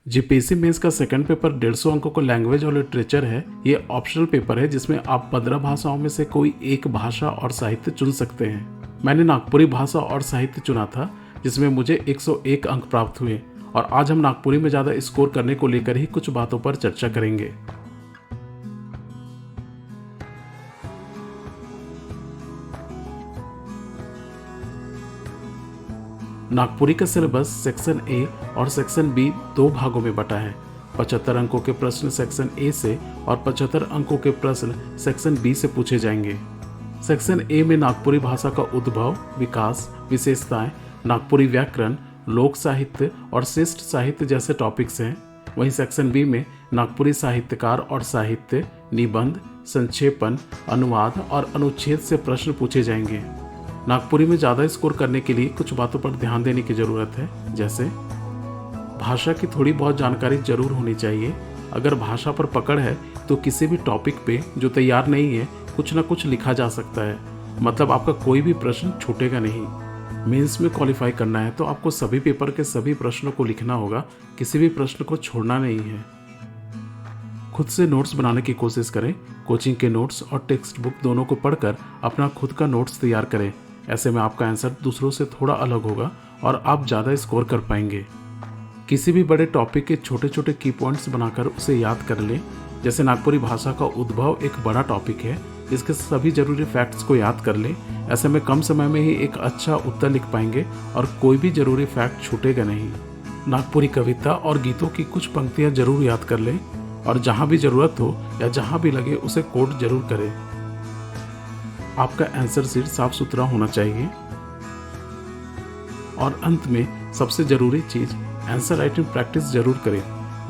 GPSC mains का second paper 150 अंकों का लैंग्वेज और लिटरेचर है। ये ऑप्शनल पेपर है जिसमें आप 15 भाषाओं में से कोई एक भाषा और साहित्य चुन सकते हैं। मैंने नागपुरी भाषा और साहित्य चुना था जिसमें मुझे 101 अंक प्राप्त हुए और आज हम नागपुरी में ज़्यादा स्कोर करने को लेकर ही कुछ बातों पर चर्चा करेंगे। नागपुरी का सिलेबस सेक्शन ए और सेक्शन बी दो भागों में बटा है। 75 अंकों के प्रश्न सेक्शन ए से और 75 अंकों के प्रश्न सेक्शन बी से पूछे जाएंगे। सेक्शन ए में नागपुरी भाषा का उद्भव, विकास, विशेषताएं, नागपुरी व्याकरण, लोक साहित्य और श्रेष्ठ साहित्य जैसे टॉपिक्स हैं। वहीं सेक्शन बी में नागपुरी साहित्यकार और साहित्य, निबंध, संक्षेपण, अनुवाद और अनुच्छेद से प्रश्न पूछे जाएंगे। नागपुरी में ज़्यादा स्कोर करने के लिए कुछ बातों पर ध्यान देने की ज़रूरत है, जैसे भाषा की थोड़ी बहुत जानकारी जरूर होनी चाहिए। अगर भाषा पर पकड़ है तो किसी भी टॉपिक पे जो तैयार नहीं है कुछ ना कुछ लिखा जा सकता है, मतलब आपका कोई भी प्रश्न छूटेगा नहीं। मेंस में क्वालिफाई करना है तो आपको सभी पेपर के सभी प्रश्नों को लिखना होगा, किसी भी प्रश्न को छोड़ना नहीं है। खुद से नोट्स बनाने की कोशिश करें। कोचिंग के नोट्स और टेक्स्ट बुक दोनों को पढ़कर अपना खुद का नोट्स तैयार करें। ऐसे में आपका आंसर दूसरों से थोड़ा अलग होगा और आप ज़्यादा स्कोर कर पाएंगे। किसी भी बड़े टॉपिक के छोटे छोटे की पॉइंट्स बनाकर उसे याद कर लें। जैसे नागपुरी भाषा का उद्भव एक बड़ा टॉपिक है, इसके सभी जरूरी फैक्ट्स को याद कर लें। ऐसे में कम समय में ही एक अच्छा उत्तर लिख पाएंगे और कोई भी जरूरी फैक्ट छूटेगा नहीं। नागपुरी कविता और गीतों की कुछ पंक्तियाँ जरूर याद कर लें और जहाँ भी ज़रूरत हो या जहाँ भी लगे उसे कोट जरूर करें। आपका आंसर शीट साफ सुथरा होना चाहिए। और अंत में सबसे जरूरी चीज, आंसर राइटिंग प्रैक्टिस जरूर करें।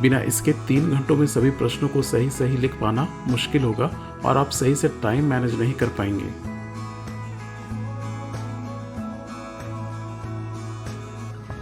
बिना इसके 3 घंटों में सभी प्रश्नों को सही सही लिख पाना मुश्किल होगा और आप सही से टाइम मैनेज नहीं कर पाएंगे।